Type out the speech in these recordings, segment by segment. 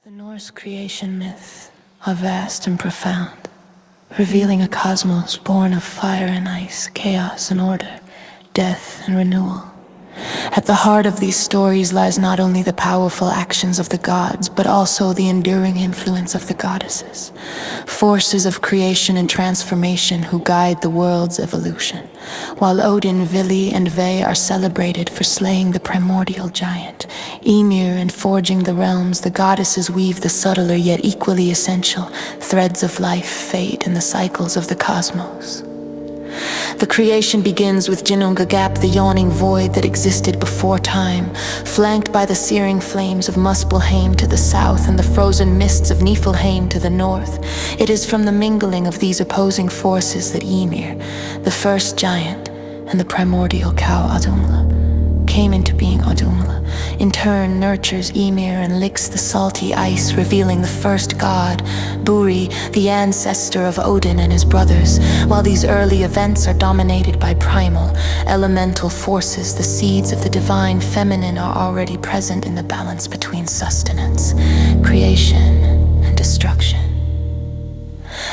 The Norse creation myths are vast and profound, revealing a cosmos born of fire and ice, chaos and order, death and renewal. At the heart of these stories lies not only the powerful actions of the gods, but also the enduring influence of the goddesses, forces of creation and transformation who guide the world's evolution. While Odin, Vili, and Ve are celebrated for slaying the primordial giant, Ymir and forging the realms, the goddesses weave the subtler yet equally essential threads of life, fate, and the cycles of the cosmos. The creation begins with Ginnungagap, the yawning void that existed before time, flanked by the searing flames of Muspelheim to the south and the frozen mists of Niflheim to the north. It is from the mingling of these opposing forces that Ymir, the first giant, and the primordial cow Audhumla came into being. Audhumla, in turn, nurtures Ymir and licks the salty ice, revealing the first god, Búri, the ancestor of Odin and his brothers. While these early events are dominated by primal, elemental forces, the seeds of the divine feminine are already present in the balance between sustenance, creation, and destruction.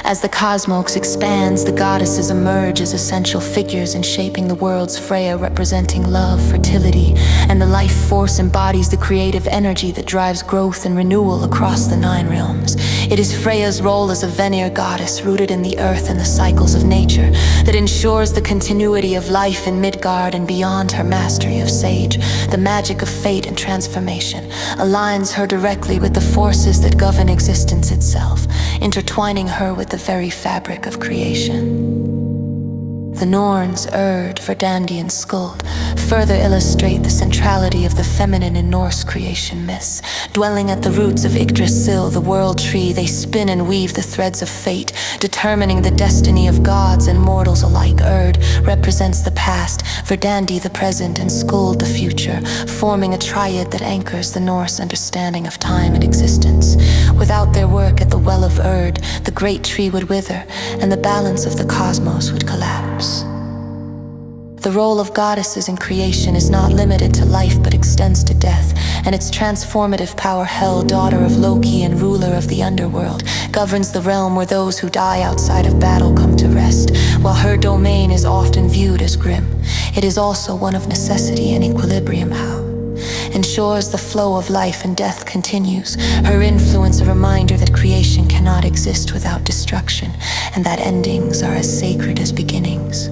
As the cosmos expands, the goddesses emerge as essential figures in shaping the world's Freya, representing love, fertility, and the life force embodies the creative energy that drives growth and renewal across the 9 realms. It is Freya's role as a Vanir goddess rooted in the earth and the cycles of nature that ensures the continuity of life in Midgard and beyond. Her mastery of Sage, the magic of fate and transformation, aligns her directly with the forces that govern existence itself, intertwining her with the very fabric of creation. The Norns, Urd, Verdandi, and Skuld further illustrate the centrality of the feminine in Norse creation myths. Dwelling at the roots of Yggdrasil, the world tree, they spin and weave the threads of fate, determining the destiny of gods and mortals alike. Urd represents the past, Verdandi the present, and Skuld the future, forming a triad that anchors the Norse understanding of time and existence. Without their work at the well of Urd, the great tree would wither, and the balance of the cosmos would collapse. The role of goddesses in creation is not limited to life but extends to death, and its transformative power, Hel, daughter of Loki and ruler of the underworld, governs the realm where those who die outside of battle come to rest. While her domain is often viewed as grim, it is also one of necessity and equilibrium. How ensures the flow of life and death continues, her influence a reminder that creation cannot exist without destruction, and that endings are as sacred as beginnings.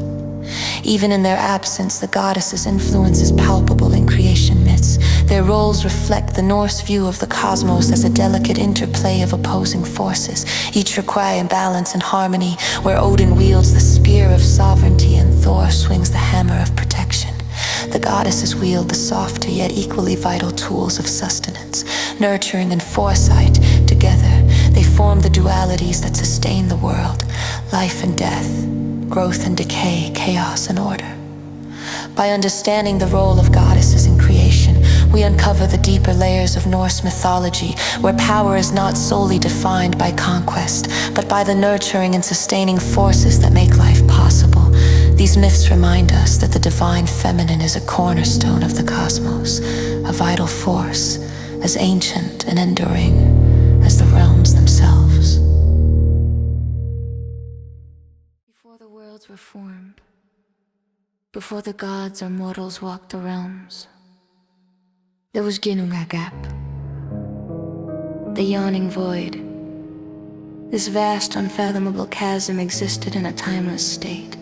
Even in their absence, the goddesses' influence is palpable in creation myths. Their roles reflect the Norse view of the cosmos as a delicate interplay of opposing forces, each requiring balance and harmony, where Odin wields the spear of sovereignty and Thor swings the hammer of protection. The goddesses wield the softer yet equally vital tools of sustenance, nurturing and foresight. Together, they form the dualities that sustain the world, life and death, growth and decay, chaos and order. By understanding the role of goddesses in creation, we uncover the deeper layers of Norse mythology, where power is not solely defined by conquest, but by the nurturing and sustaining forces that make life possible. These myths remind us that the divine feminine is a cornerstone of the cosmos, a vital force, as ancient and enduring as the realms themselves. Before the worlds were formed, before the gods or mortals walked the realms, there was Ginnungagap, the yawning void. This vast, unfathomable chasm existed in a timeless state,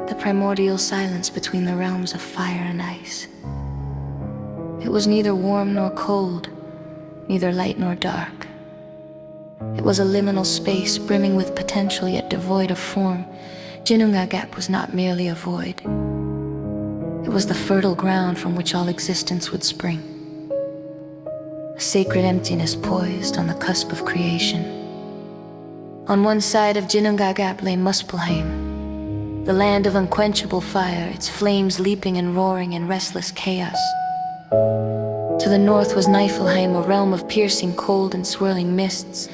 the primordial silence between the realms of fire and ice. It was neither warm nor cold, neither light nor dark. It was a liminal space brimming with potential yet devoid of form. Ginnungagap was not merely a void. It was the fertile ground from which all existence would spring. A sacred emptiness poised on the cusp of creation. On one side of Ginnungagap lay Muspelheim, the land of unquenchable fire, its flames leaping and roaring in restless chaos. To the north was Niflheim, a realm of piercing cold and swirling mists,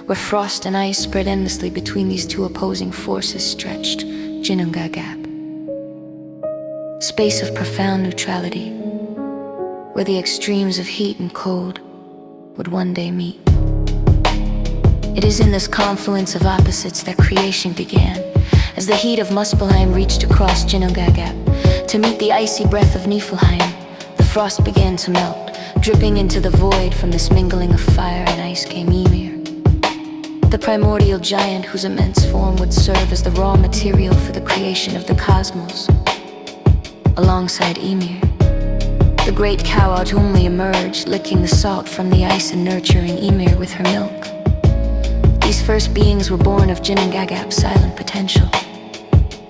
where frost and ice spread endlessly between these two opposing forces stretched Ginnungagap. Space of profound neutrality, where the extremes of heat and cold would one day meet. It is in this confluence of opposites that creation began, as the heat of Muspelheim reached across Ginnungagap to meet the icy breath of Niflheim. The frost began to melt, dripping into the void. From this mingling of fire and ice came Ymir, the primordial giant whose immense form would serve as the raw material for the creation of the cosmos. Alongside Ymir, the great cow Audhumla emerged, licking the salt from the ice and nurturing Ymir with her milk. These first beings were born of Ginnungagap's silent potential.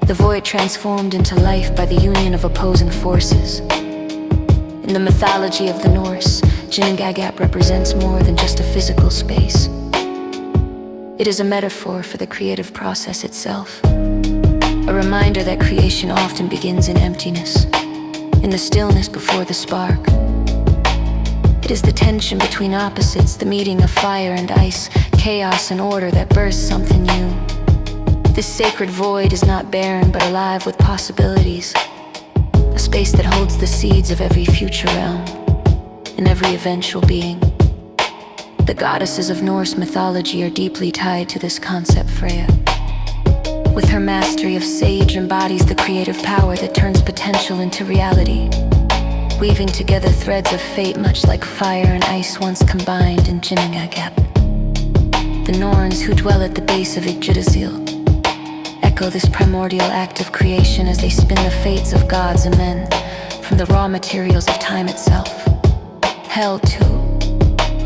The void transformed into life by the union of opposing forces. In the mythology of the Norse, Ginnungagap represents more than just a physical space. It is a metaphor for the creative process itself, a reminder that creation often begins in emptiness, in the stillness before the spark. It is the tension between opposites, the meeting of fire and ice, chaos and order that bursts something new. This sacred void is not barren but alive with possibilities, a space that holds the seeds of every future realm and every eventual being. The goddesses of Norse mythology are deeply tied to this concept. Freya, with her mastery of sage, embodies the creative power that turns potential into reality, weaving together threads of fate much like fire and ice once combined in Ginnungagap. The Norns, who dwell at the base of Yggdrasil, echo this primordial act of creation as they spin the fates of gods and men from the raw materials of time itself. Hell, too,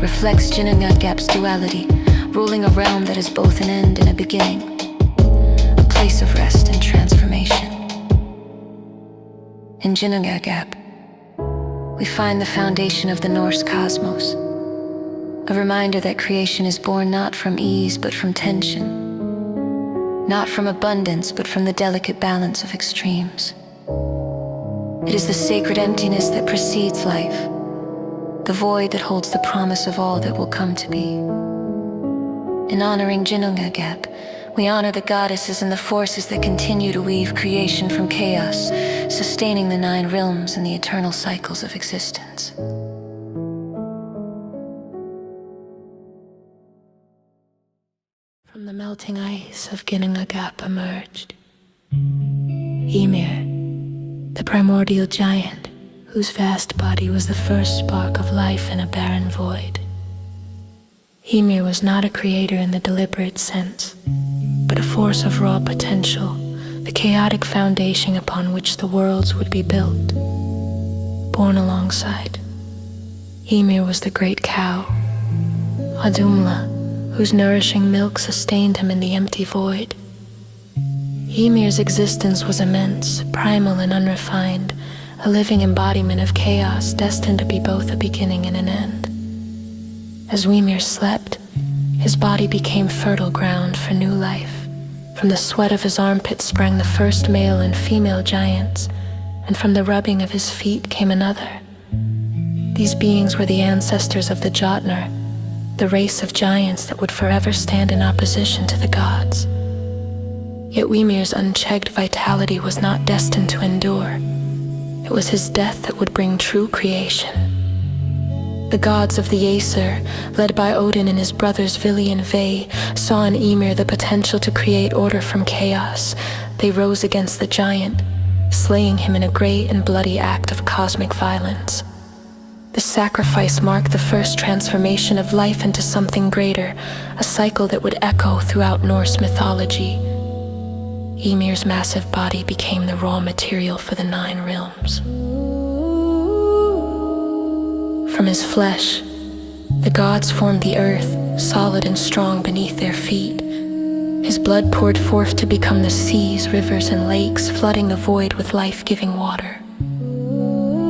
reflects Ginnungagap's duality, ruling a realm that is both an end and a beginning, a place of rest and transformation. In Ginnungagap, we find the foundation of the Norse cosmos, a reminder that creation is born not from ease but from tension, not from abundance but from the delicate balance of extremes. It is the sacred emptiness that precedes life, the void that holds the promise of all that will come to be. In honoring Ginnungagap, we honor the goddesses and the forces that continue to weave creation from chaos, sustaining the 9 realms and the eternal cycles of existence. From the melting ice of Ginnungagap emerged Ymir, the primordial giant, whose vast body was the first spark of life in a barren void. Ymir was not a creator in the deliberate sense, but a force of raw potential, the chaotic foundation upon which the worlds would be built. Born alongside, Ymir was the great cow, Audhumla, whose nourishing milk sustained him in the empty void. Ymir's existence was immense, primal and unrefined, a living embodiment of chaos destined to be both a beginning and an end. As Ymir slept, his body became fertile ground for new life. From the sweat of his armpits sprang the first male and female giants, and from the rubbing of his feet came another. These beings were the ancestors of the Jotnar, the race of giants that would forever stand in opposition to the gods. Yet Ymir's unchecked vitality was not destined to endure. It was his death that would bring true creation. The gods of the Aesir, led by Odin and his brothers Vili and Ve, saw in Ymir the potential to create order from chaos. They rose against the giant, slaying him in a great and bloody act of cosmic violence. The sacrifice marked the first transformation of life into something greater, a cycle that would echo throughout Norse mythology. Ymir's massive body became the raw material for the 9 realms. From his flesh, the gods formed the earth, solid and strong beneath their feet. His blood poured forth to become the seas, rivers, and lakes, flooding the void with life-giving water.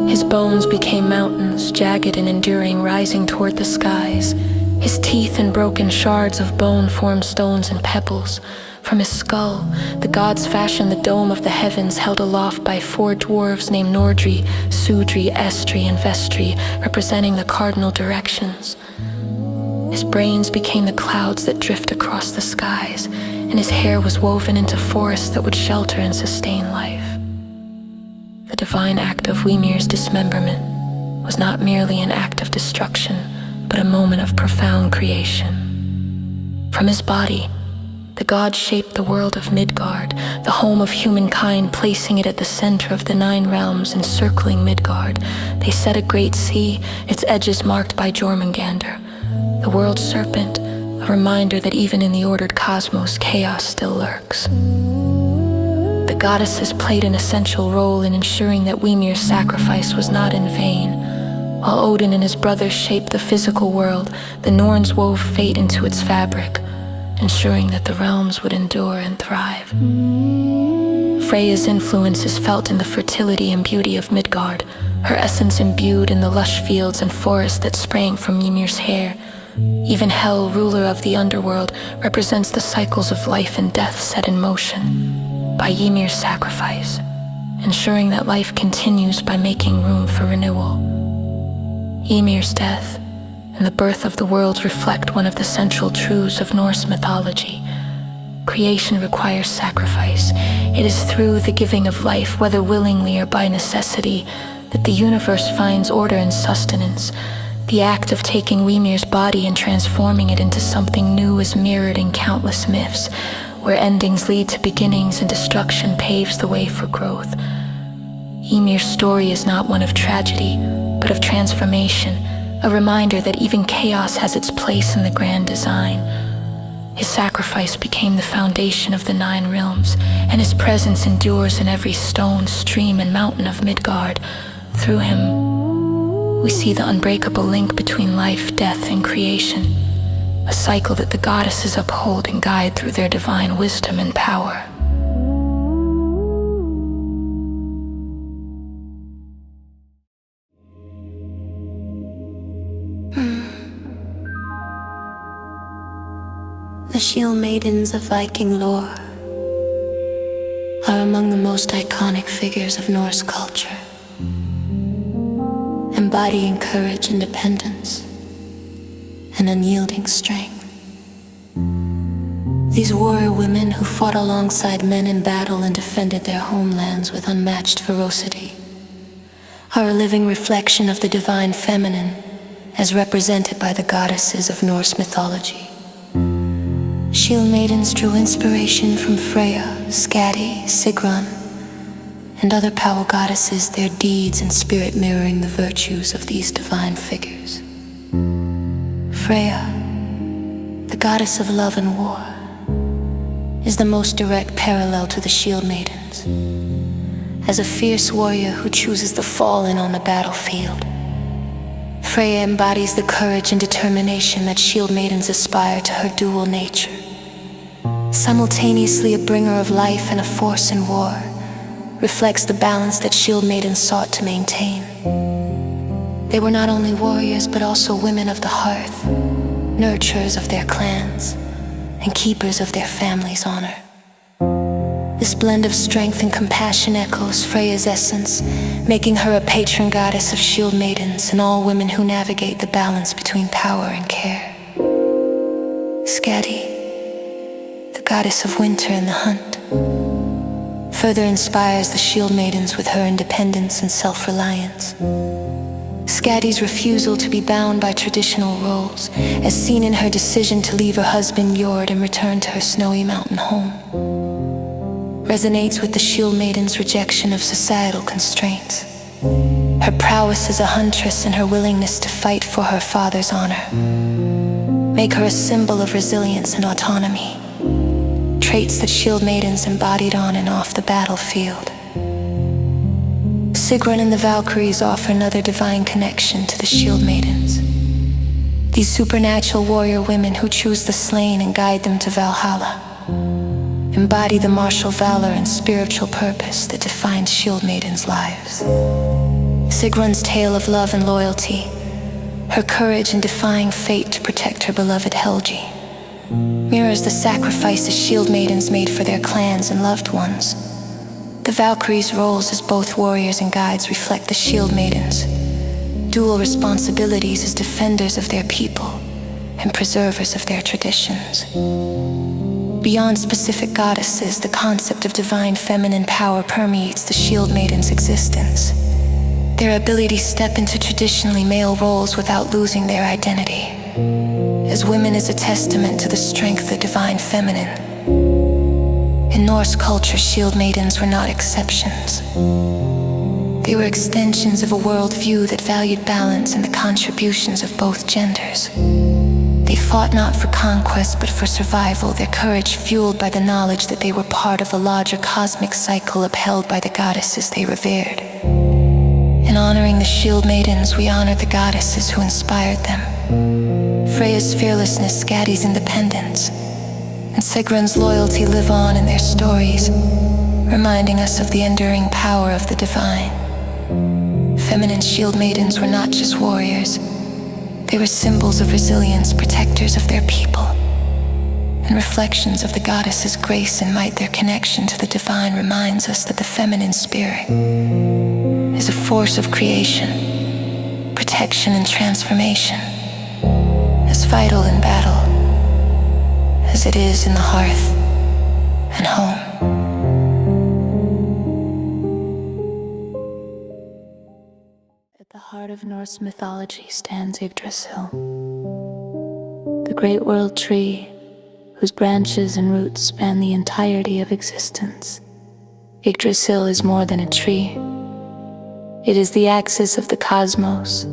His bones became mountains, jagged and enduring, rising toward the skies. His teeth and broken shards of bone formed stones and pebbles. From his skull, the gods fashioned the dome of the heavens, held aloft by 4 dwarves named Nordri, Sudri, Estri, and Vestri, representing the cardinal directions. His brains became the clouds that drift across the skies, and his hair was woven into forests that would shelter and sustain life. The divine act of Ymir's dismemberment was not merely an act of destruction, but but a moment of profound creation. From his body, the gods shaped the world of Midgard, the home of humankind, placing it at the center of the 9 realms encircling Midgard. They set a great sea, its edges marked by Jormungandr, the world serpent, a reminder that even in the ordered cosmos, chaos still lurks. The goddesses played an essential role in ensuring that Ymir's sacrifice was not in vain. While Odin and his brothers shaped the physical world, the Norns wove fate into its fabric, ensuring that the realms would endure and thrive. Freya's influence is felt in the fertility and beauty of Midgard, her essence imbued in the lush fields and forests that sprang from Ymir's hair. Even Hel, ruler of the underworld, represents the cycles of life and death set in motion by Ymir's sacrifice, ensuring that life continues by making room for renewal. Ymir's death and the birth of the worlds reflect one of the central truths of Norse mythology. Creation requires sacrifice. It is through the giving of life, whether willingly or by necessity, that the universe finds order and sustenance. The act of taking Ymir's body and transforming it into something new is mirrored in countless myths, where endings lead to beginnings and destruction paves the way for growth. Ymir's story is not one of tragedy, but of transformation, a reminder that even chaos has its place in the grand design. His sacrifice became the foundation of the 9 realms, and his presence endures in every stone, stream, and mountain of Midgard. Through him, we see the unbreakable link between life, death, and creation, a cycle that the goddesses uphold and guide through their divine wisdom and power. The Shield Maidens of Viking lore are among the most iconic figures of Norse culture, embodying courage, independence, and unyielding strength. These warrior women who fought alongside men in battle and defended their homelands with unmatched ferocity are a living reflection of the divine feminine as represented by the goddesses of Norse mythology. Shield Maidens drew inspiration from Freya, Skadi, Sigrun, and other power goddesses, their deeds and spirit mirroring the virtues of these divine figures. Freya, the goddess of love and war, is the most direct parallel to the Shield Maidens. As a fierce warrior who chooses the fallen on the battlefield, Freya embodies the courage and determination that Shield Maidens aspire to her dual nature. Simultaneously a bringer of life and a force in war, reflects the balance that Shield Maidens sought to maintain. They were not only warriors but also women of the hearth, nurturers of their clans, and keepers of their family's honor. This blend of strength and compassion echoes Freya's essence, making her a patron goddess of Shield Maidens and all women who navigate the balance between power and care. Skadi, the goddess of winter and the hunt, further inspires the Shield Maidens with her independence and self-reliance. Skadi's refusal to be bound by traditional roles, as seen in her decision to leave her husband Njord and return to her snowy mountain home, resonates with the Shield Maiden's rejection of societal constraints. Her prowess as a huntress and her willingness to fight for her father's honor make her a symbol of resilience and autonomy, traits that Shield Maidens embodied on and off the battlefield. Sigrun and the Valkyries offer another divine connection to the Shield Maidens. These supernatural warrior women who choose the slain and guide them to Valhalla embody the martial valor and spiritual purpose that defines Shield Maidens' lives. Sigrun's tale of love and loyalty, her courage in defying fate to protect her beloved Helgi, mirrors the sacrifices Shield Maidens made for their clans and loved ones. The Valkyries' roles as both warriors and guides reflect the Shield Maidens' dual responsibilities as defenders of their people and preservers of their traditions. Beyond specific goddesses, the concept of divine feminine power permeates the Shield Maiden's existence. their ability to step into traditionally male roles without losing their identity. As women is a testament to the strength of the divine feminine. In Norse culture, shield maidens were not exceptions. They were extensions of a worldview that valued balance and the contributions of both genders. They fought not for conquest but for survival, their courage fueled by the knowledge that they were part of a larger cosmic cycle upheld by the goddesses they revered. In honoring the shield maidens, we honor the goddesses who inspired them. Freya's fearlessness, Skadi's independence, and Sigrun's loyalty live on in their stories, reminding us of the enduring power of the divine. Feminine shield maidens were not just warriors. They were symbols of resilience, protectors of their people, and reflections of the goddess's grace and might. Their connection to the divine reminds us that the feminine spirit is a force of creation, protection, and transformation, as vital in battle as it is in the hearth and home. At the heart of Norse mythology stands Yggdrasil, the great world tree whose branches and roots span the entirety of existence. Yggdrasil is more than a tree. It is the axis of the cosmos,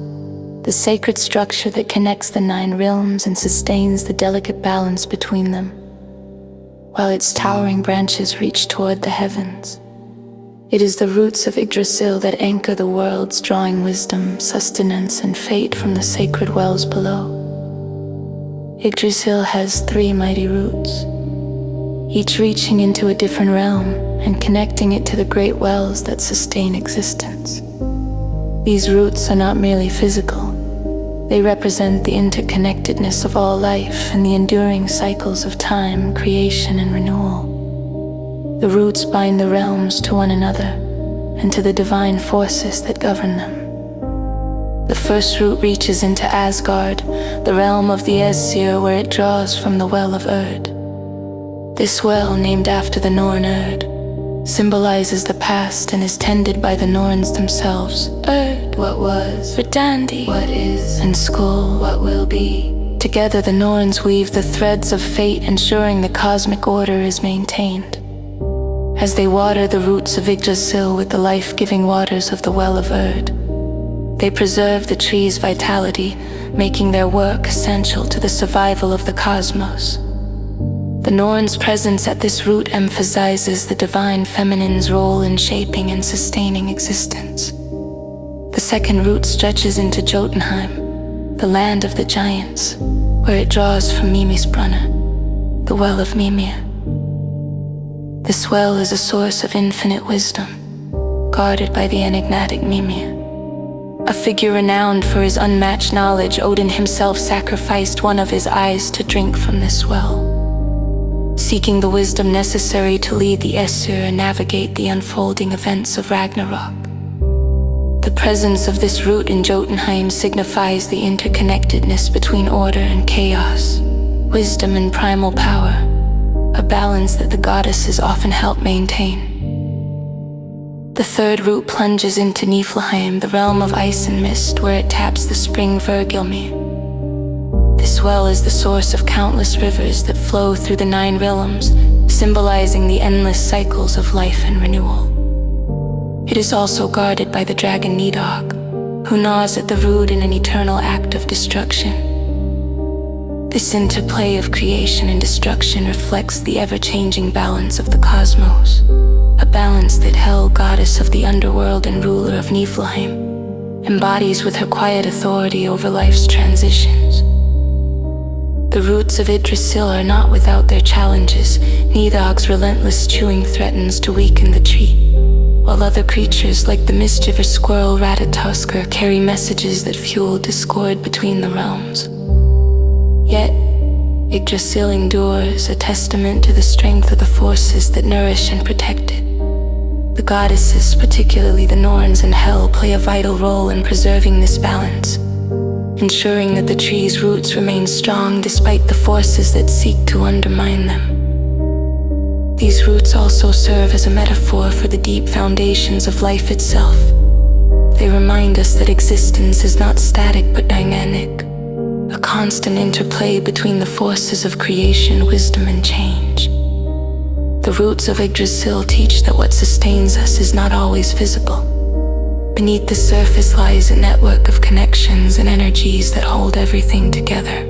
the sacred structure that connects the 9 realms and sustains the delicate balance between them, while its towering branches reach toward the heavens. It is the roots of Yggdrasil that anchor the worlds, drawing wisdom, sustenance, and fate from the sacred wells below. Yggdrasil has 3 mighty roots, each reaching into a different realm and connecting it to the great wells that sustain existence. These roots are not merely physical. They represent the interconnectedness of all life and the enduring cycles of time, creation, and renewal. The roots bind the realms to one another and to the divine forces that govern them. The first root reaches into Asgard, the realm of the Aesir, where it draws from the Well of Erd. This well, named after the Norn Erd, symbolizes the past and is tended by the Norns themselves. Erd, what was, Verdandi, what is, and Skull, what will be. Together the Norns weave the threads of fate, ensuring the cosmic order is maintained. As they water the roots of Yggdrasil with the life-giving waters of the Well of Erd, they preserve the tree's vitality, making their work essential to the survival of the cosmos. The Norn's presence at this root emphasizes the divine feminine's role in shaping and sustaining existence. The second root stretches into Jotunheim, the land of the giants, where it draws from Mimisbrunner, the Well of Mimir. This well is a source of infinite wisdom, guarded by the enigmatic Mimir. A figure renowned for his unmatched knowledge, Odin himself sacrificed one of his eyes to drink from this well, seeking the wisdom necessary to lead the Aesir and navigate the unfolding events of Ragnarok. The presence of this root in Jotunheim signifies the interconnectedness between order and chaos, wisdom and primal power, a balance that the goddesses often help maintain. The third root plunges into Niflheim, the realm of ice and mist, where it taps the spring Hvergelmir. This well is the source of countless rivers that flow through the 9 realms, symbolizing the endless cycles of life and renewal. It is also guarded by the dragon Nidhogg, who gnaws at the root in an eternal act of destruction. This interplay of creation and destruction reflects the ever-changing balance of the cosmos, a balance that Hel, goddess of the underworld and ruler of Niflheim, embodies with her quiet authority over life's transitions. The roots of Yggdrasil are not without their challenges. Nidhogg's relentless chewing threatens to weaken the tree, while other creatures like the mischievous squirrel Ratatoskr carry messages that fuel discord between the realms. Yet, Yggdrasil endures, a testament to the strength of the forces that nourish and protect it. The goddesses, particularly the Norns and Hel, play a vital role in preserving this balance, ensuring that the tree's roots remain strong despite the forces that seek to undermine them. These roots also serve as a metaphor for the deep foundations of life itself, They remind us that existence is not static but dynamic, a constant interplay between the forces of creation, wisdom, and change. The roots of Yggdrasil teach that what sustains us is not always visible. Beneath the surface lies a network of connections and energies that hold everything together.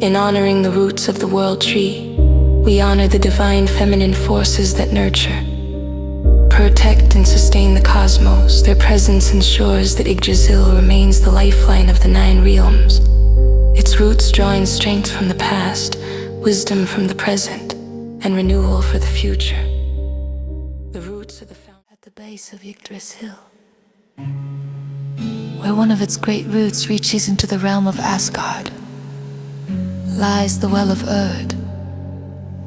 In honoring the roots of the world tree, we honor the divine feminine forces that nurture, protect, and sustain the cosmos. Their presence ensures that Yggdrasil remains the lifeline of the 9 realms, its roots drawing strength from the past, wisdom from the present, and renewal for the future. The roots of the fountain at the base of Yggdrasil, where one of its great roots reaches into the realm of Asgard, lies the Well of Erd,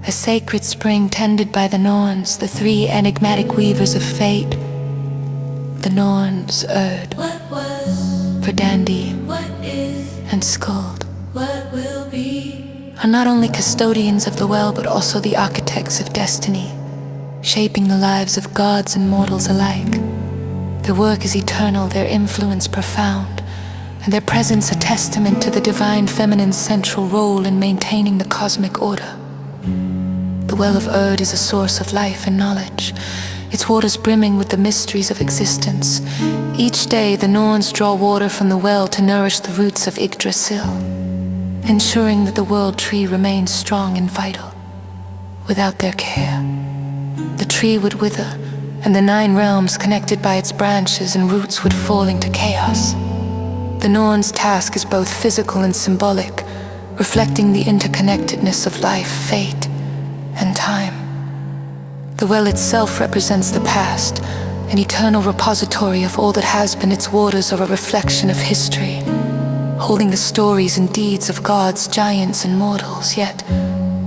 a sacred spring tended by the Norns, the 3 enigmatic weavers of fate. The Norns, Erd, What was, Verdandi, what is, and Skuld what will be. are not only custodians of the well but also the architects of destiny, shaping the lives of gods and mortals alike. Their work is eternal, their influence profound, and their presence a testament to the divine feminine's central role in maintaining the cosmic order. The Well of Erd is a source of life and knowledge, its waters brimming with the mysteries of existence. Each day, the Norns draw water from the well to nourish the roots of Yggdrasil, ensuring that the world tree remains strong and vital. Without their care, the tree would wither, and the 9 realms connected by its branches and roots would fall into chaos. The Norns' task is both physical and symbolic, reflecting the interconnectedness of life, fate, and time. The well itself represents the past, an eternal repository of all that has been. Its waters are a reflection of history, holding the stories and deeds of gods, giants, and mortals. Yet,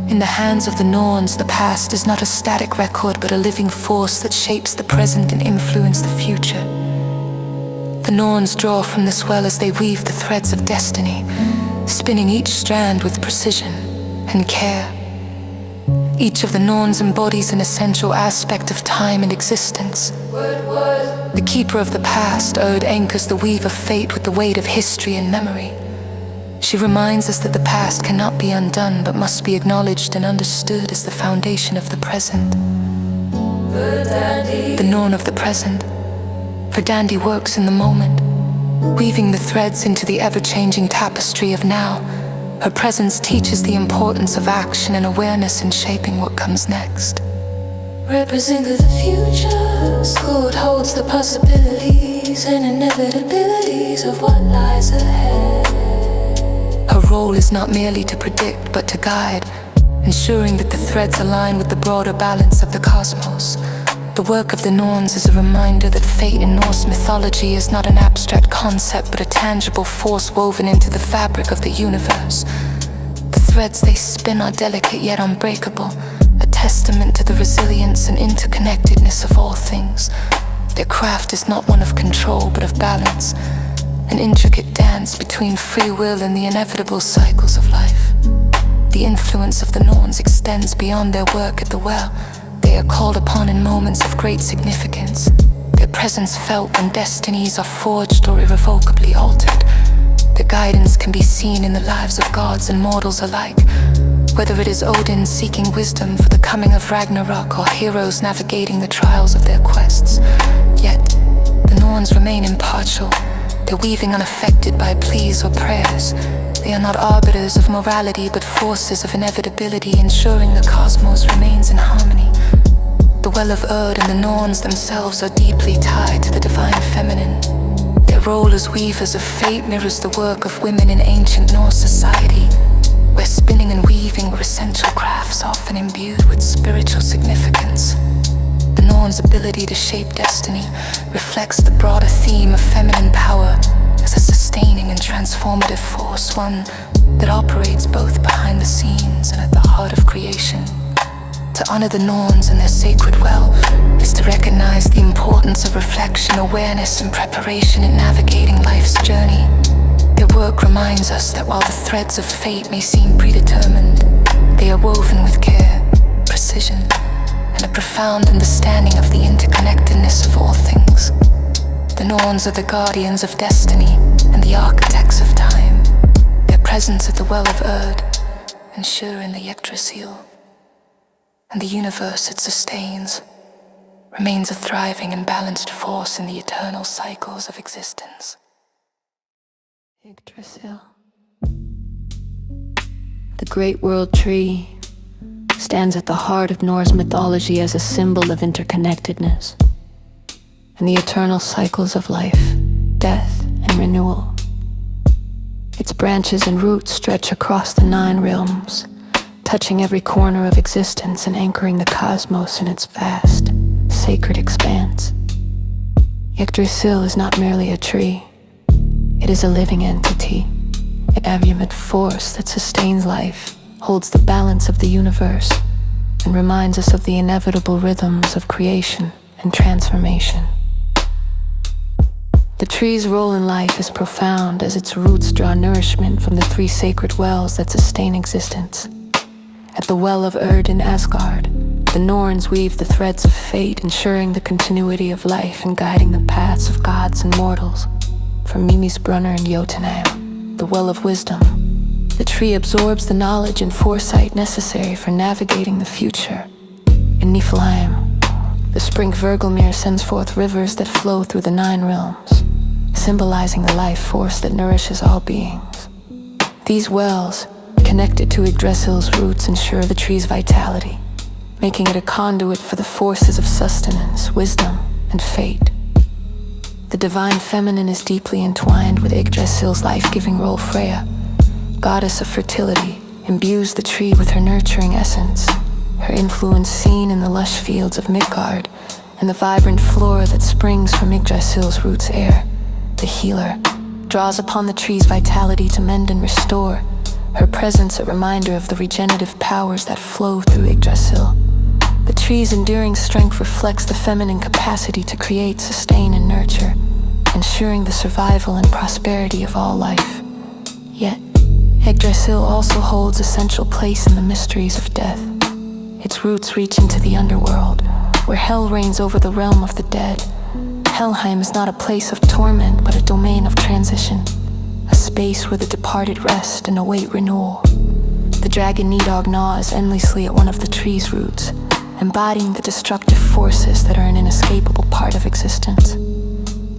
in the hands of the Norns, the past is not a static record but a living force that shapes the present and influences the future. The Norns draw from this well as they weave the threads of destiny, spinning each strand with precision and care. Each of the Norns embodies an essential aspect of time and existence. The keeper of the past, Erd, anchors the weave of fate with the weight of history and memory. She reminds us that the past cannot be undone but must be acknowledged and understood as the foundation of the present. The Norn of the present, Verdandi works in the moment, weaving the threads into the ever-changing tapestry of now. Her presence teaches the importance of action and awareness in shaping what comes next. Representing the future, Skuld holds the possibilities and inevitabilities of what lies ahead. Her role is not merely to predict but to guide, ensuring that the threads align with the broader balance of the cosmos. The work of the Norns is a reminder that fate in Norse mythology is not an abstract concept but a tangible force woven into the fabric of the universe. The threads they spin are delicate yet unbreakable, a testament to the resilience and interconnectedness of all things. Their craft is not one of control but of balance, an intricate dance between free will and the inevitable cycles of life. The influence of the Norns extends beyond their work at the well. They are called upon in moments of great significance, their presence felt when destinies are forged or irrevocably altered. Their guidance can be seen in the lives of gods and mortals alike, whether it is Odin seeking wisdom for the coming of Ragnarok or heroes navigating the trials of their quests. Yet, the Norns remain impartial, their weaving unaffected by pleas or prayers. They are not arbiters of morality but forces of inevitability, ensuring the cosmos remains in harmony. The Well of Erd and the Norns themselves are deeply tied to the divine feminine. Their role as weavers of fate mirrors the work of women in ancient Norse society, where spinning and weaving were essential crafts often imbued with spiritual significance. The Norns' ability to shape destiny reflects the broader theme of feminine power as a sustaining and transformative force, one that operates both behind the scenes and at the heart of creation. To honor the Norns and their sacred well is to recognize the importance of reflection, awareness, and preparation in navigating life's journey. Their work reminds us that while the threads of fate may seem predetermined, they are woven with care, precision, and a profound understanding of the interconnectedness of all things. The Norns are the guardians of destiny and the architects of time. Their presence at the well of Erd, ensure in the Yggdrasil. And the universe it sustains remains a thriving and balanced force in the eternal cycles of existence. Yggdrasil. The great world tree stands at the heart of Norse mythology as a symbol of interconnectedness and the eternal cycles of life, death, and renewal. Its branches and roots stretch across the 9 realms, touching every corner of existence and anchoring the cosmos in its vast, sacred expanse. Yggdrasil is not merely a tree. It is a living entity, an avumid force that sustains life, holds the balance of the universe, and reminds us of the inevitable rhythms of creation and transformation. The tree's role in life is profound as its roots draw nourishment from the 3 sacred wells that sustain existence. At the well of Erd in Asgard, the Norns weave the threads of fate, ensuring the continuity of life and guiding the paths of gods and mortals. From Mimisbrunner in Jotunheim, the well of wisdom, the tree absorbs the knowledge and foresight necessary for navigating the future. In Niflheim, the spring Virgelmir sends forth rivers that flow through the 9 realms, symbolizing the life force that nourishes all beings. These wells, connected to Yggdrasil's roots, ensure the tree's vitality, making it a conduit for the forces of sustenance, wisdom, and fate. The divine feminine is deeply entwined with Yggdrasil's life-giving role. Freya, goddess of fertility, imbues the tree with her nurturing essence, her influence seen in the lush fields of Midgard and the vibrant flora that springs from Yggdrasil's roots. Air, the healer, draws upon the tree's vitality to mend and restore, her presence a reminder of the regenerative powers that flow through Yggdrasil. The tree's enduring strength reflects the feminine capacity to create, sustain, and nurture, ensuring the survival and prosperity of all life. Yet, Yggdrasil also holds a central place in the mysteries of death. Its roots reach into the underworld, where hell reigns over the realm of the dead. Helheim is not a place of torment, but a domain of transition, a space where the departed rest and await renewal. The dragon Nidhogg gnaws endlessly at one of the tree's roots, embodying the destructive forces that are an inescapable part of existence.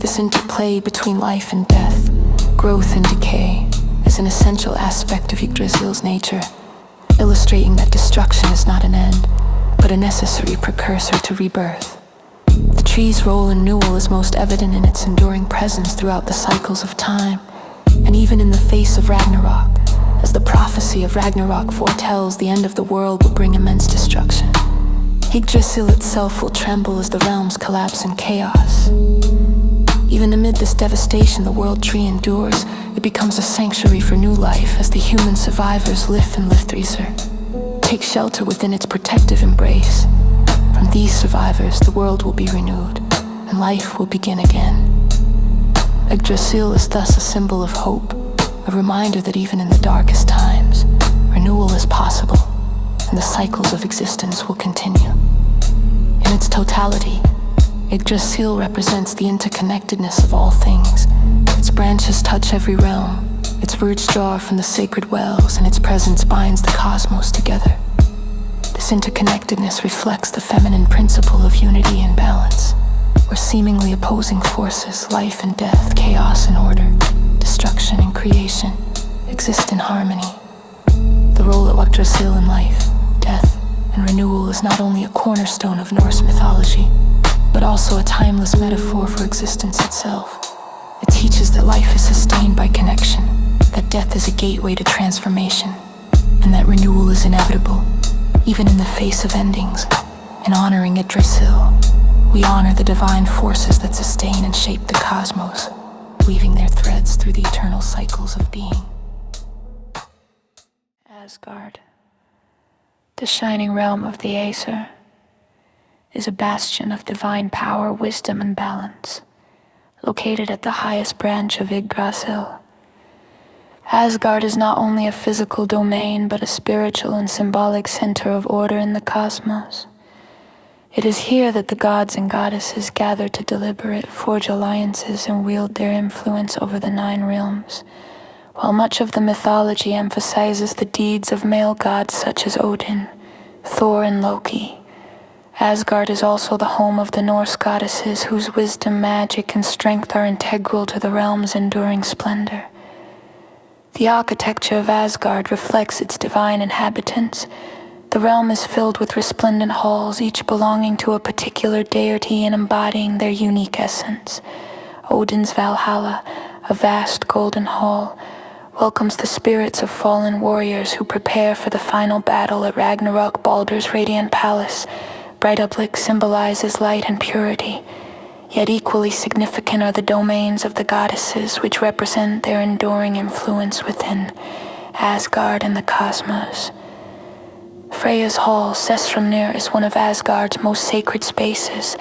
This interplay between life and death, growth and decay, is an essential aspect of Yggdrasil's nature, illustrating that destruction is not an end, but a necessary precursor to rebirth. The tree's role in renewal is most evident in its enduring presence throughout the cycles of time, and even in the face of Ragnarok, as the prophecy of Ragnarok foretells the end of the world will bring immense destruction. Yggdrasil itself will tremble as the realms collapse in chaos. Even amid this devastation the world tree endures, it becomes a sanctuary for new life as the human survivors Lif and Lifthriser take shelter within its protective embrace. From these survivors, the world will be renewed, and life will begin again. Yggdrasil is thus a symbol of hope, a reminder that even in the darkest times, renewal is possible, and the cycles of existence will continue. In its totality, Yggdrasil represents the interconnectedness of all things. Its branches touch every realm, its roots draw from the sacred wells, and its presence binds the cosmos together. This interconnectedness reflects the feminine principle of unity and balance, where seemingly opposing forces, life and death, chaos and order, destruction and creation, exist in harmony. The role of Yggdrasil in life, death, and renewal is not only a cornerstone of Norse mythology, but also a timeless metaphor for existence itself. It teaches that life is sustained by connection, that death is a gateway to transformation, and that renewal is inevitable, even in the face of endings. In honoring Yggdrasil, we honor the divine forces that sustain and shape the cosmos, weaving their threads through the eternal cycles of being. Asgard, the shining realm of the Aesir, is a bastion of divine power, wisdom, and balance, located at the highest branch of Yggdrasil. Asgard is not only a physical domain, but a spiritual and symbolic center of order in the cosmos. It is here that the gods and goddesses gather to deliberate, forge alliances, and wield their influence over the 9 realms. While much of the mythology emphasizes the deeds of male gods such as Odin, Thor, and Loki, Asgard is also the home of the Norse goddesses whose wisdom, magic, and strength are integral to the realm's enduring splendor. The architecture of Asgard reflects its divine inhabitants. The realm is filled with resplendent halls, each belonging to a particular deity and embodying their unique essence. Odin's Valhalla, a vast golden hall, welcomes the spirits of fallen warriors who prepare for the final battle at Ragnarok. Baldur's radiant palace, Breidablik, symbolizes light and purity. Yet equally significant are the domains of the goddesses, which represent their enduring influence within Asgard and the cosmos. Freya's hall, Sessrumnir, is one of Asgard's most sacred spaces.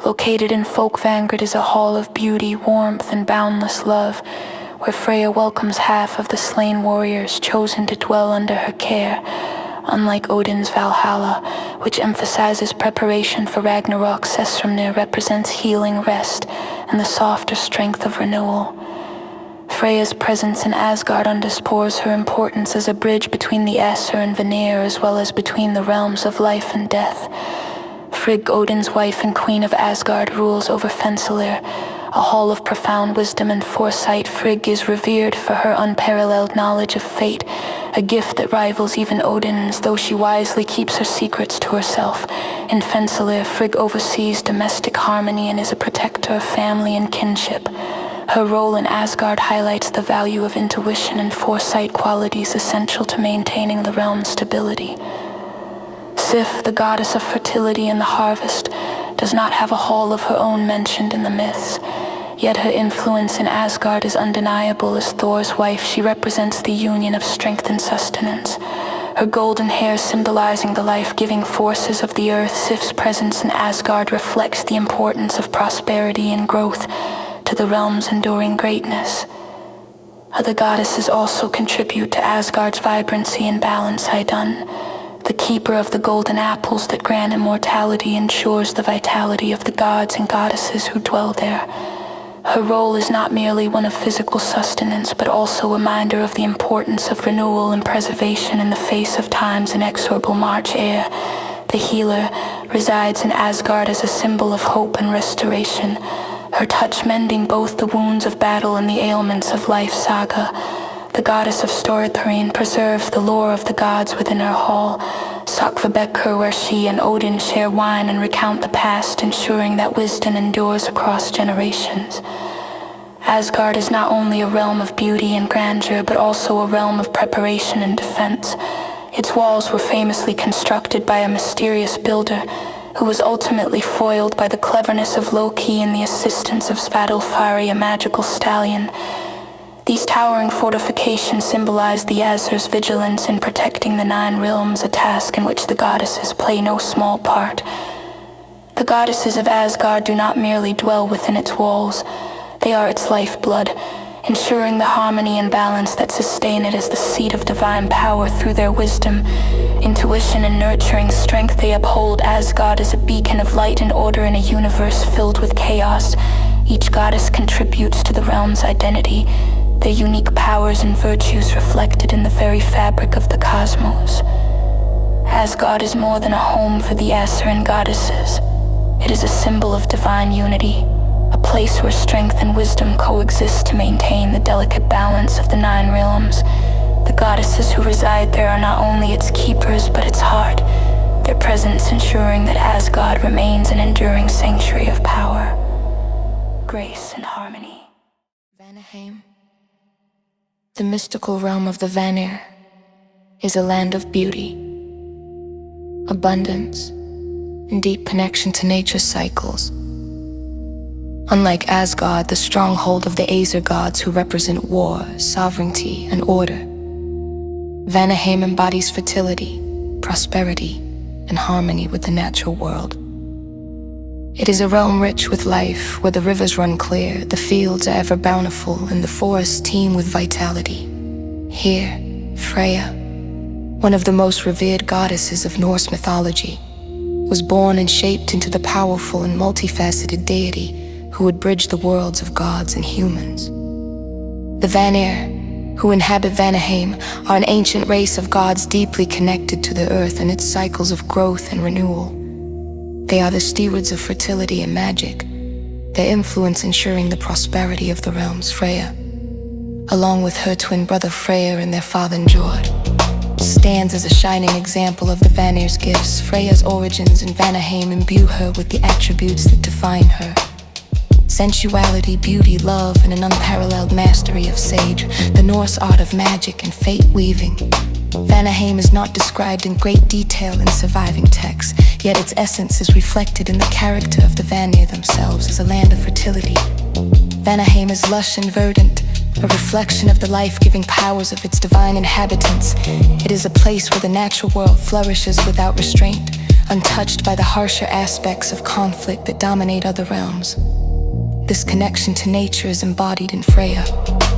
Located in Folkvangard is a hall of beauty, warmth, and boundless love, where Freya welcomes half of the slain warriors chosen to dwell under her care. Unlike Odin's Valhalla, which emphasizes preparation for Ragnarok, Sessrumnir represents healing, rest, and the softer strength of renewal. Freya's presence in Asgard underscores her importance as a bridge between the Aesir and Vanir, as well as between the realms of life and death. Frigg, Odin's wife and queen of Asgard, rules over Fensalir, a hall of profound wisdom and foresight. Frigg is revered for her unparalleled knowledge of fate, a gift that rivals even Odin's, though she wisely keeps her secrets to herself. In Fensalir, Frigg oversees domestic harmony and is a protector of family and kinship. Her role in Asgard highlights the value of intuition and foresight, qualities essential to maintaining the realm's stability. Sif, the goddess of fertility and the harvest, does not have a hall of her own mentioned in the myths. Yet her influence in Asgard is undeniable. As Thor's wife, she represents the union of strength and sustenance. Her golden hair symbolizing the life-giving forces of the earth, Sif's presence in Asgard reflects the importance of prosperity and growth to the realm's enduring greatness. Other goddesses also contribute to Asgard's vibrancy and balance. Idun, the keeper of the golden apples that grant immortality, ensures the vitality of the gods and goddesses who dwell there. Her role is not merely one of physical sustenance, but also a reminder of the importance of renewal and preservation in the face of time's inexorable march. Air, the healer, resides in Asgard as a symbol of hope and restoration, her touch mending both the wounds of battle and the ailments of life. Saga, the goddess of storytelling, preserves the lore of the gods within her hall. Sakvabekur, where she and Odin share wine and recount the past, ensuring that wisdom endures across generations. Asgard is not only a realm of beauty and grandeur, but also a realm of preparation and defense. Its walls were famously constructed by a mysterious builder, who was ultimately foiled by the cleverness of Loki and the assistance of Svadilfari, a magical stallion. These towering fortifications symbolize the Aesir's vigilance in protecting the 9 realms, a task in which the goddesses play no small part. The goddesses of Asgard do not merely dwell within its walls, they are its lifeblood, ensuring the harmony and balance that sustain it as the seat of divine power. Through their wisdom, intuition, and nurturing strength, they uphold Asgard as a beacon of light and order in a universe filled with chaos. Each goddess contributes to the realm's identity, their unique powers and virtues reflected in the very fabric of the cosmos. Asgard is more than a home for the Aesir and goddesses. It is a symbol of divine unity, a place where strength and wisdom coexist to maintain the delicate balance of the 9 realms. The goddesses who reside there are not only its keepers, but its heart, their presence ensuring that Asgard remains an enduring sanctuary of power, grace, and harmony. Vanaheim, the mystical realm of the Vanir, is a land of beauty, abundance, and deep connection to nature's cycles. Unlike Asgard, the stronghold of the Aesir gods who represent war, sovereignty, and order, Vanaheim embodies fertility, prosperity, and harmony with the natural world. It is a realm rich with life, where the rivers run clear, the fields are ever bountiful, and the forests teem with vitality. Here, Freya, one of the most revered goddesses of Norse mythology, was born and shaped into the powerful and multifaceted deity who would bridge the worlds of gods and humans. The Vanir, who inhabit Vanaheim, are an ancient race of gods deeply connected to the earth and its cycles of growth and renewal. They are the stewards of fertility and magic, their influence ensuring the prosperity of the realms. Freya, along with her twin brother Freya and their father Njord, stands as a shining example of the Vanir's gifts. Freya's origins in Vanaheim imbue her with the attributes that define her: sensuality, beauty, love, and an unparalleled mastery of sage, the Norse art of magic and fate weaving. Vanaheim is not described in great detail in surviving texts, yet its essence is reflected in the character of the Vanir themselves as a land of fertility. Vanaheim is lush and verdant, a reflection of the life-giving powers of its divine inhabitants. It is a place where the natural world flourishes without restraint, untouched by the harsher aspects of conflict that dominate other realms. This connection to nature is embodied in Freya,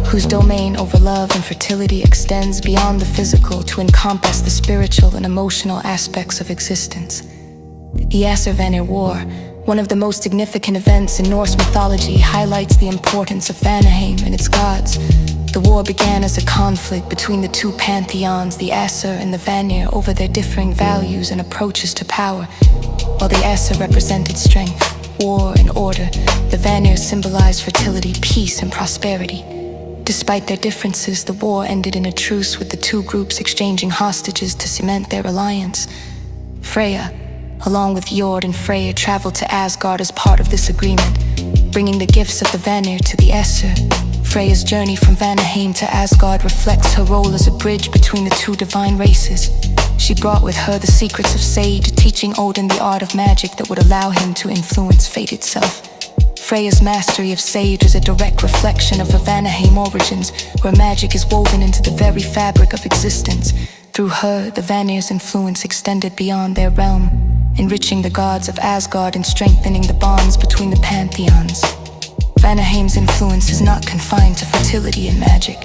whose domain over love and fertility extends beyond the physical to encompass the spiritual and emotional aspects of existence. The Vanir War, one of the most significant events in Norse mythology, highlights the importance of Vanaheim and its gods. The war began as a conflict between the two pantheons, the Aesir and the Vanir, over their differing values and approaches to power. While the Aesir represented strength, war, and order, the Vanir symbolized fertility, peace, and prosperity. Despite their differences, the war ended in a truce, with the two groups exchanging hostages to cement their alliance. Freya, along with Njord and Freya, traveled to Asgard as part of this agreement, bringing the gifts of the Vanir to the Aesir. Freya's journey from Vanaheim to Asgard reflects her role as a bridge between the two divine races. She brought with her the secrets of Sage, teaching Odin the art of magic that would allow him to influence fate itself. Freya's mastery of Sage is a direct reflection of her Vanaheim origins, where magic is woven into the very fabric of existence. Through her, the Vanir's influence extended beyond their realm, enriching the gods of Asgard and strengthening the bonds between the pantheons. Vanaheim's influence is not confined to fertility and magic.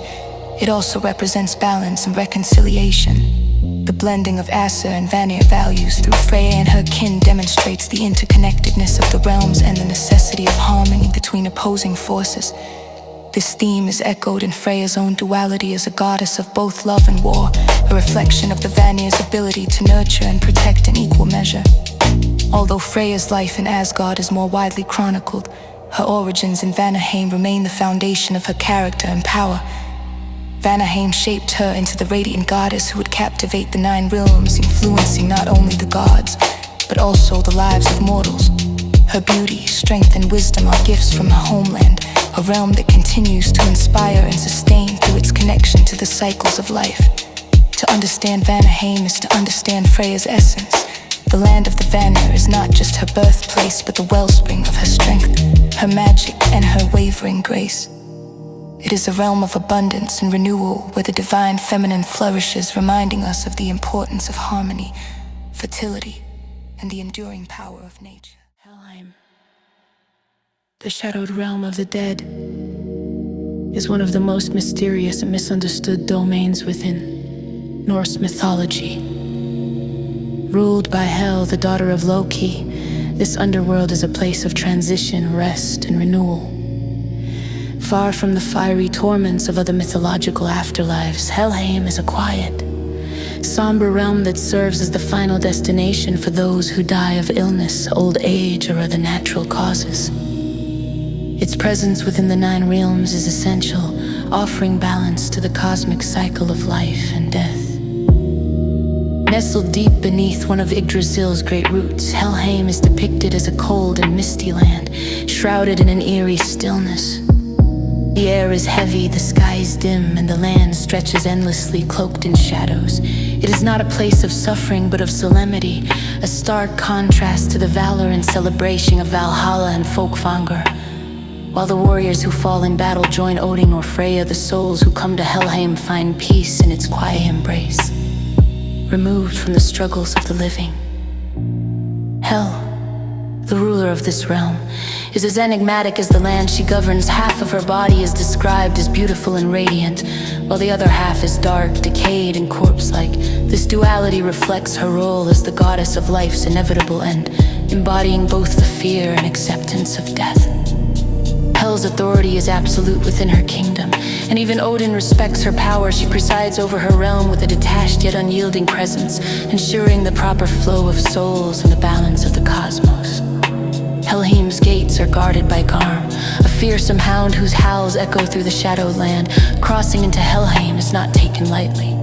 It also represents balance and reconciliation. The blending of Aesir and Vanir values through Freya and her kin demonstrates the interconnectedness of the realms and the necessity of harmony between opposing forces. This theme is echoed in Freya's own duality as a goddess of both love and war, a reflection of the Vanir's ability to nurture and protect in equal measure. Although Freya's life in Asgard is more widely chronicled, her origins in Vanaheim remain the foundation of her character and power. Vanaheim shaped her into the radiant goddess who would captivate the 9 realms, influencing not only the gods, but also the lives of mortals. Her beauty, strength, and wisdom are gifts from her homeland, a realm that continues to inspire and sustain through its connection to the cycles of life. To understand Vanaheim is to understand Freya's essence. The land of the Vanir is not just her birthplace, but the wellspring of her strength, her magic, and her wavering grace. It is a realm of abundance and renewal where the divine feminine flourishes, reminding us of the importance of harmony, fertility, and the enduring power of nature. Helheim, the shadowed realm of the dead, is one of the most mysterious and misunderstood domains within Norse mythology. Ruled by Hel, the daughter of Loki, this underworld is a place of transition, rest, and renewal. Far from the fiery torments of other mythological afterlives, Helheim is a quiet, somber realm that serves as the final destination for those who die of illness, old age, or other natural causes. Its presence within the 9 realms is essential, offering balance to the cosmic cycle of life and death. Nestled deep beneath one of Yggdrasil's great roots, Helheim is depicted as a cold and misty land, shrouded in an eerie stillness. The air is heavy, the sky is dim, and the land stretches endlessly, cloaked in shadows. It is not a place of suffering, but of solemnity, a stark contrast to the valor and celebration of Valhalla and Folkvanger. While the warriors who fall in battle join Odin or Freya, the souls who come to Helheim find peace in its quiet embrace, removed from the struggles of the living. Hel, the ruler of this realm, is as enigmatic as the land she governs. Half of her body is described as beautiful and radiant, while the other half is dark, decayed, and corpse-like. This duality reflects her role as the goddess of life's inevitable end, embodying both the fear and acceptance of death. Hel's authority is absolute within her kingdom, and even Odin respects her power. She presides over her realm with a detached yet unyielding presence, ensuring the proper flow of souls and the balance of the cosmos. Helheim's gates are guarded by Garm, a fearsome hound whose howls echo through the shadowed land. Crossing into Helheim is not taken lightly,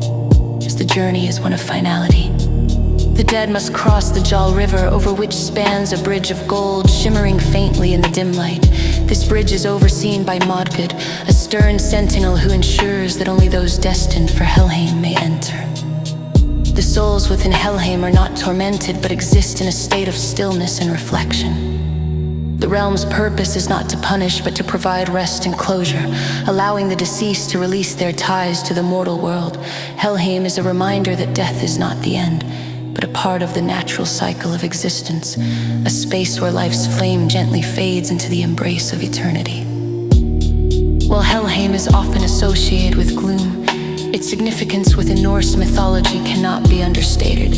as the journey is one of finality. The dead must cross the Jal River, over which spans a bridge of gold, shimmering faintly in the dim light. This bridge is overseen by Modgud, a stern sentinel who ensures that only those destined for Helheim may enter. The souls within Helheim are not tormented, but exist in a state of stillness and reflection. The realm's purpose is not to punish, but to provide rest and closure, allowing the deceased to release their ties to the mortal world. Helheim is a reminder that death is not the end, but a part of the natural cycle of existence, a space where life's flame gently fades into the embrace of eternity. While Helheim is often associated with gloom, its significance within Norse mythology cannot be understated.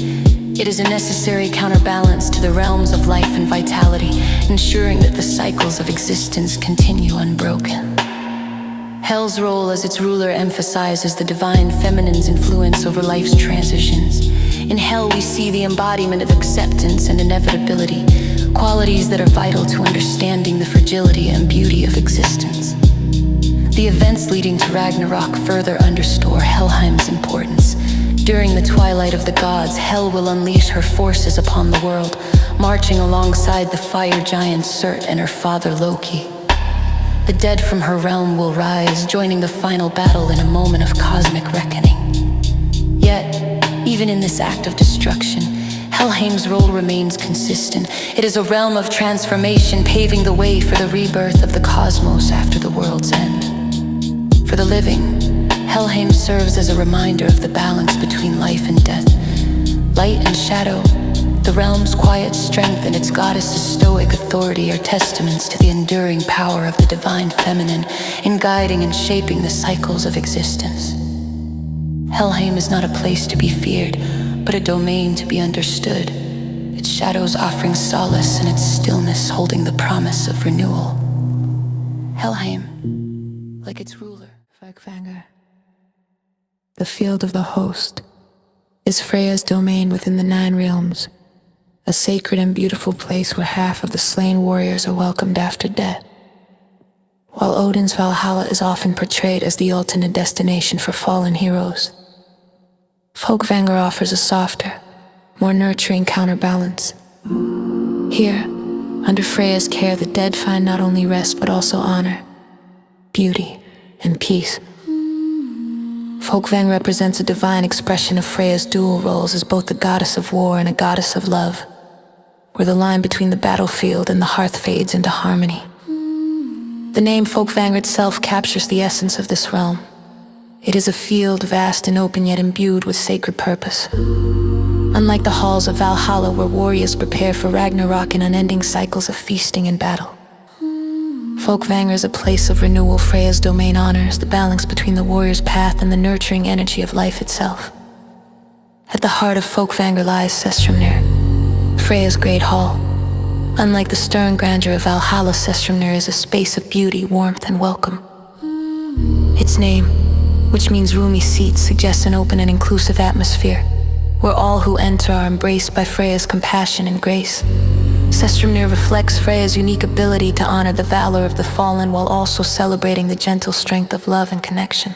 It is a necessary counterbalance to the realms of life and vitality, ensuring that the cycles of existence continue unbroken. Hel's role as its ruler emphasizes the divine feminine's influence over life's transitions. In Hel, we see the embodiment of acceptance and inevitability, qualities that are vital to understanding the fragility and beauty of existence. The events leading to Ragnarok further underscore Helheim's importance. During the twilight of the gods, Hel will unleash her forces upon the world, marching alongside the fire giant Surt and her father Loki. The dead from her realm will rise, joining the final battle in a moment of cosmic reckoning. Yet, even in this act of destruction, Helheim's role remains consistent. It is a realm of transformation, paving the way for the rebirth of the cosmos after the world's end. For the living, Helheim serves as a reminder of the balance between life and death. Light and shadow, the realm's quiet strength and its goddess's stoic authority are testaments to the enduring power of the divine feminine in guiding and shaping the cycles of existence. Helheim is not a place to be feared, but a domain to be understood, its shadows offering solace and its stillness holding the promise of renewal. Helheim, like its ruler, Folkvanger, the field of the host, is Freya's domain within the 9 realms, a sacred and beautiful place where half of the slain warriors are welcomed after death. While Odin's Valhalla is often portrayed as the ultimate destination for fallen heroes, Folkvanger offers a softer, more nurturing counterbalance. Here, under Freya's care, the dead find not only rest but also honor, beauty, and peace. Folkvanger represents a divine expression of Freya's dual roles as both the goddess of war and a goddess of love, where the line between the battlefield and the hearth fades into harmony. The name Folkvanger itself captures the essence of this realm. It is a field vast and open yet imbued with sacred purpose. Unlike the halls of Valhalla where warriors prepare for Ragnarok in unending cycles of feasting and battle, Folkvanger is a place of renewal. Freya's domain honors the balance between the warrior's path and the nurturing energy of life itself. At the heart of Folkvanger lies Sestrumnir, Freya's great hall. Unlike the stern grandeur of Valhalla, Sestrumnir is a space of beauty, warmth, and welcome. Its name, which means roomy seats, suggests an open and inclusive atmosphere, where all who enter are embraced by Freya's compassion and grace. Sestrumnir reflects Freya's unique ability to honor the valor of the fallen while also celebrating the gentle strength of love and connection.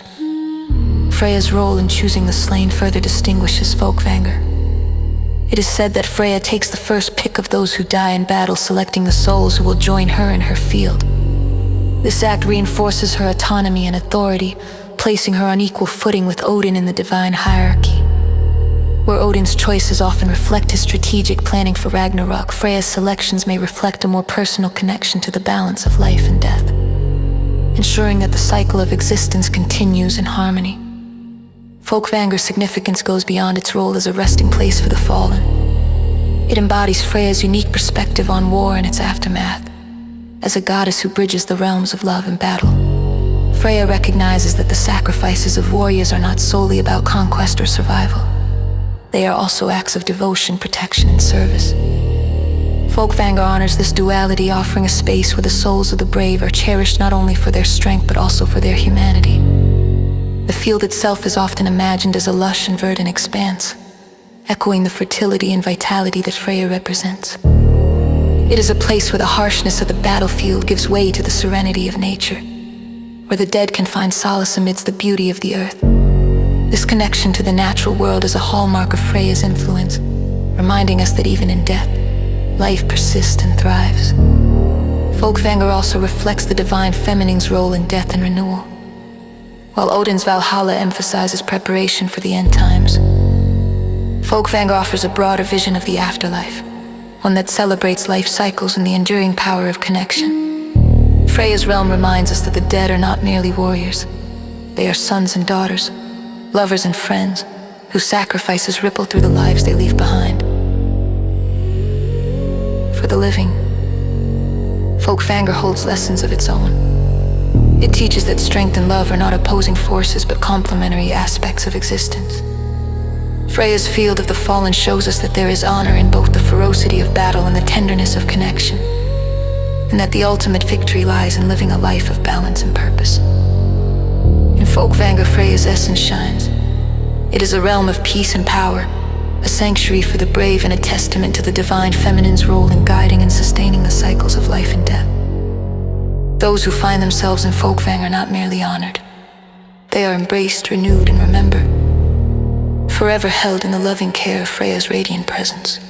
Freya's role in choosing the slain further distinguishes Folkvanger. It is said that Freya takes the first pick of those who die in battle, selecting the souls who will join her in her field. This act reinforces her autonomy and authority, placing her on equal footing with Odin in the divine hierarchy. Where Odin's choices often reflect his strategic planning for Ragnarok, Freya's selections may reflect a more personal connection to the balance of life and death, ensuring that the cycle of existence continues in harmony. Folkvanger's significance goes beyond its role as a resting place for the fallen. It embodies Freya's unique perspective on war and its aftermath. As a goddess who bridges the realms of love and battle, Freya recognizes that the sacrifices of warriors are not solely about conquest or survival. They are also acts of devotion, protection, and service. Folkvanger honors this duality, offering a space where the souls of the brave are cherished not only for their strength but also for their humanity. The field itself is often imagined as a lush and verdant expanse, echoing the fertility and vitality that Freya represents. It is a place where the harshness of the battlefield gives way to the serenity of nature, where the dead can find solace amidst the beauty of the earth. This connection to the natural world is a hallmark of Freya's influence, reminding us that even in death, life persists and thrives. Folkvanger also reflects the divine feminine's role in death and renewal, while Odin's Valhalla emphasizes preparation for the end times. Folkvanger offers a broader vision of the afterlife, one that celebrates life cycles and the enduring power of connection. Freya's realm reminds us that the dead are not merely warriors. They are sons and daughters, lovers and friends, whose sacrifices ripple through the lives they leave behind. For the living, Folkvanger holds lessons of its own. It teaches that strength and love are not opposing forces but complementary aspects of existence. Freya's field of the fallen shows us that there is honor in both the ferocity of battle and the tenderness of connection, and that the ultimate victory lies in living a life of balance and purpose. In Folkvanger, Freya's essence shines. It is a realm of peace and power, a sanctuary for the brave and a testament to the divine feminine's role in guiding and sustaining the cycles of life and death. Those who find themselves in Folkvanger are not merely honored. They are embraced, renewed, and remembered, forever held in the loving care of Freya's radiant presence.